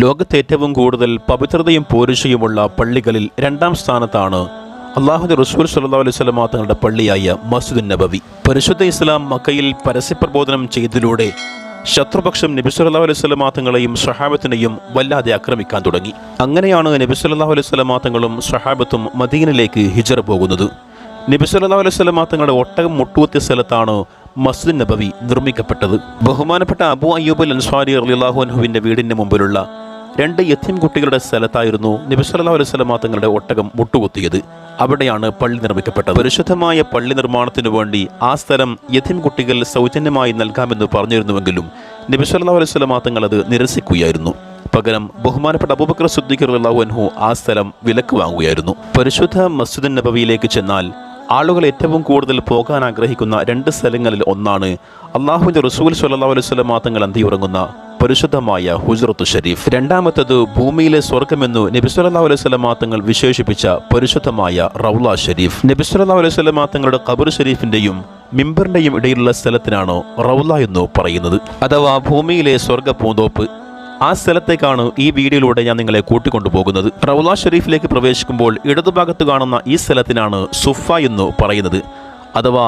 ലോകത്തെ ഏറ്റവും കൂടുതൽ പവിത്രതയും പോരുഷയുമുള്ള പള്ളികളിൽ രണ്ടാം സ്ഥാനത്താണ് അല്ലാഹുവിന്റെ റസൂൽ സ്വല്ലല്ലാഹു അലൈഹി വസല്ലം തങ്ങളുടെ പള്ളിയായ മസ്ജിദുൻ നബവി. പരിശുദ്ധ ഇസ്ലാം മക്കയിൽ പരസ്യപ്രബോധനം ചെയ്തതിലൂടെ ശത്രുപക്ഷം നബി സല്ലല്ലാഹു അലൈഹി വസല്ലം തങ്ങളെയും സ്വഹാബത്തിനെയും വല്ലാതെ ആക്രമിക്കാൻ തുടങ്ങി. അങ്ങനെയാണ് നബി സല്ലല്ലാഹു അലൈഹി വസല്ലം തങ്ങളും സ്വഹാബത്തും മദീനയിലേക്ക് ഹിജ്റ പോകുന്നത്. നബി സല്ലല്ലാഹു അലൈഹി വസല്ലം തങ്ങളുടെ ഒട്ടകം മുട്ടുകുത്തിയ സ്ഥലത്താണ് മസ്ജിദുൻ നബവി നിർമ്മിക്കപ്പെട്ടത്. ബഹുമാനപ്പെട്ട അബൂ അയ്യൂബ് അൽ അൻസ്വാരി റളിയല്ലാഹു അൻഹുവിന്റെ വീടിന് മുമ്പിലുള്ള 2 യതീം കുട്ടികളുടെ സ്ഥലത്തായിരുന്നു നബി സല്ലല്ലാഹു അലൈഹി വസല്ലം തങ്ങളുടെ ഒട്ടകം മുട്ടുകുത്തിയത്. അവിടെയാണ് പള്ളി നിർമ്മിക്കപ്പെട്ടത്. പരിശുദ്ധമായ പള്ളി നിർമ്മാണത്തിനു വേണ്ടി ആ സ്ഥലം യതീം കുട്ടികൾ സൗജന്യമായി നൽകാമെന്ന് പറഞ്ഞിരുന്നുവെങ്കിലും നബി സല്ലല്ലാഹു അലൈഹി വസല്ലം തങ്ങൾ അത് നിരസിക്കുകയായിരുന്നു. പകരം ബഹുമാനപ്പെട്ട അബൂബക്കർ സിദ്ദീഖ് റളിയല്ലാഹു അൻഹു ആ സ്ഥലം വിലക്ക് വാങ്ങുകയായിരുന്നു. പരിശുദ്ധ മസ്ജിദുൻ നബവിയിലേക്ക് ചെന്നാൽ ആളുകൾ ഏറ്റവും കൂടുതൽ പോകാൻ ആഗ്രഹിക്കുന്ന 2 സ്ഥലങ്ങളിൽ ഒന്നാണ് അല്ലാഹുവിന്റെ റസൂൽ സ്വല്ലല്ലാഹു അലൈഹി വസല്ലം തങ്ങൾ അന്തിയുറങ്ങുന്ന പരിശുദ്ധമായ ഹുജ്റത്തു ഷരീഫ്. രണ്ടാമത്തേത് ഭൂമിയിലെ സ്വർഗമെന്നു നബി സല്ലല്ലാഹു അലൈഹി വസല്ലം തങ്ങൾ വിശേഷിപ്പിച്ച പരിശുദ്ധമായ റൗള ഷരീഫ്. നബി സല്ലല്ലാഹു അലൈഹി വസല്ലം തങ്ങളുടെ ഖബർ ഷരീഫിന്റെയും മിമ്പറിന്റെയും ഇടയിലുള്ള സ്ഥലത്തിനാണ് റൗള എന്ന് പറയുന്നത്, അഥവാ ഭൂമിയിലെ സ്വർഗ പൂന്തോപ്പ്. ആ സ്ഥലത്തേക്കാണ് ഈ വീഡിയോയിലൂടെ ഞാൻ നിങ്ങളെ കൂട്ടിക്കൊണ്ടുപോകുന്നത്. റൗള ഷരീഫിലേക്ക് പ്രവേശിക്കുമ്പോൾ ഇടതുഭാഗത്ത് കാണുന്ന ഈ സ്ഥലത്തിനാണ് സുഫ എന്ന് പറയുന്നത്, അഥവാ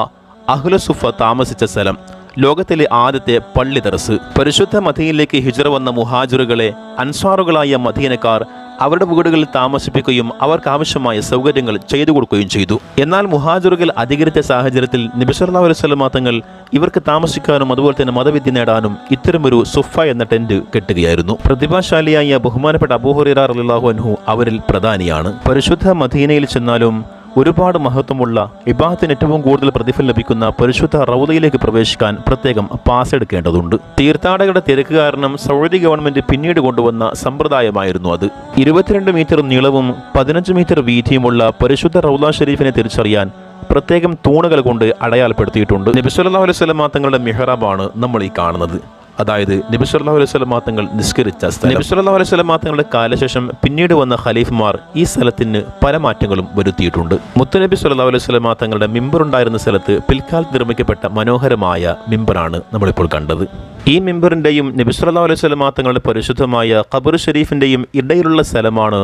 അഹ്ലു സുഫ താമസിച്ച സ്ഥലം. ലോകത്തിലെ ആദ്യത്തെ പള്ളി ദർസ്. പരിശുദ്ധ മദീനയിലേക്ക് ഹിജ്റ വന്ന മുഹാജിറുകളെ അൻസ്വാറുകളായ മദീനക്കാർ അവരുടെ വീടുകളിൽ താമസിപ്പിക്കുകയും അവർക്ക് ആവശ്യമായ സൗകര്യങ്ങൾ ചെയ്തു കൊടുക്കുകയും ചെയ്തു. എന്നാൽ മുഹാജിറുകൾ അധികരിച്ച സാഹചര്യത്തിൽ നബി സല്ലല്ലാഹു അലൈഹി വസല്ലം തങ്ങൾ ഇവർക്ക് താമസിക്കാനും അതുപോലെ തന്നെ മതവിദ്യ നേടാനും ഇത്തരമൊരു സുഫ എന്ന ടെന്റ് കെട്ടുകയായിരുന്നു. പ്രതിഭാശാലിയായ ബഹുമാനപ്പെട്ട അബൂ ഹുറൈറ റളിയല്ലാഹു അൻഹു അവരിൽ പ്രധാനിയാണ്. പരിശുദ്ധ മദീനയിൽ ചെന്നാലും ഒരുപാട് മഹത്വമുള്ള ഇബാദത്തിന് ഏറ്റവും കൂടുതൽ പ്രതിഫലം ലഭിക്കുന്ന പരിശുദ്ധ റൗദയിലേക്ക് പ്രവേശിക്കാൻ പ്രത്യേകം പാസ് എടുക്കേണ്ടതുണ്ട്. തീർത്ഥാടകരുടെ തിരക്ക് കാരണം സൗദി ഗവൺമെന്റ് പിന്നീട് കൊണ്ടുവന്ന സമ്പ്രദായമായിരുന്നു അത്. 22 മീറ്റർ നീളവും 15 മീറ്റർ വീതിയുമുള്ള പരിശുദ്ധ റൗദ ഷരീഫിനെ തിരിച്ചറിയാൻ പ്രത്യേകം തൂണുകൾ കൊണ്ട് അടയാളപ്പെടുത്തിയിട്ടുണ്ട്. നബി സല്ലല്ലാഹു അലൈഹി വസല്ലം തങ്ങളുടെ മിഹ്റാബാണ് നമ്മൾ ഈ കാണുന്നത്, അതായത് നബി സല്ലല്ലാഹു അലൈഹി വസല്ലം തങ്ങൾ നിസ്കരിച്ച സ്ഥലം. നബി സല്ലല്ലാഹു അലൈഹി വസല്ലം തങ്ങളുടെ കാലശേഷം പിന്നീട് വന്ന ഖലീഫമാർ ഈ സ്ഥലത്തിന് പല മാറ്റങ്ങളും വരുത്തിയിട്ടുണ്ട്. മുത്തുനബി സല്ലല്ലാഹു അലൈഹി വസല്ലം തങ്ങളുടെ മിമ്പർ ഉണ്ടായിരുന്ന സ്ഥലത്ത് പിൽക്കാലത്ത് നിർമ്മിക്കപ്പെട്ട മനോഹരമായ മിമ്പറാണ് നമ്മളിപ്പോൾ കണ്ടത്. ഈ മിമ്പറിന്റെയും നബി സല്ലല്ലാഹു അലൈഹി വസല്ലം തങ്ങളുടെ പരിശുദ്ധമായ ഖബർ ഷരീഫിന്റെയും ഇടയിലുള്ള സ്ഥലമാണ്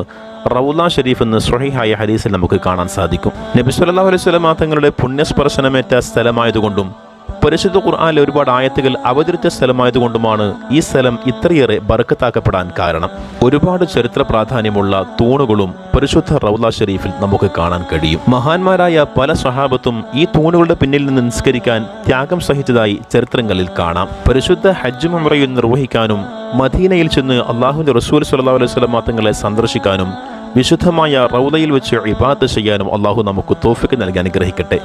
റൗള ഷരീഫ് എന്ന് സ്വഹീഹായ ഹദീസിൽ നമുക്ക് കാണാൻ സാധിക്കും. നബി സല്ലല്ലാഹു അലൈഹി വസല്ലം തങ്ങളുടെ പുണ്യസ്പർശനമേറ്റ സ്ഥലമായതുകൊണ്ടും പരിശുദ്ധ ഖുർആനിലെ ഒരുപാട് ആയത്തുകൾ അവതരിച്ച സ്ഥലമായതുകൊണ്ടുമാണ് ഈ സ്ഥലം ഇത്രയേറെ ബർക്കത്താക്കപ്പെടാൻ കാരണം. ഒരുപാട് ചരിത്ര പ്രാധാന്യമുള്ള തൂണുകളും പരിശുദ്ധ റൗള ഷരീഫിൽ നമുക്ക് കാണാൻ കഴിയും. മഹാന്മാരായ പല സ്വഹാബത്തും ഈ തൂണുകളുടെ പിന്നിൽ നിന്ന് നിസ്കരിക്കാൻ ത്യാഗം സഹിച്ചതായി ചരിത്രങ്ങളിൽ കാണാം. പരിശുദ്ധ ഹജ്ജും ഉംറയും നിർവഹിക്കാനും മദീനയിൽ ചെന്ന് അല്ലാഹുവിന്റെ റസൂൽ സ്വല്ലല്ലാഹു അലൈഹി വസല്ലം തങ്ങളെ സന്ദർശിക്കാനും വിശുദ്ധമായ റൗളയിൽ വെച്ച് ഇബാദത്ത് ചെയ്യാനും അല്ലാഹു നമുക്ക് തൗഫീഖ് നൽകി അനുഗ്രഹിക്കട്ടെ.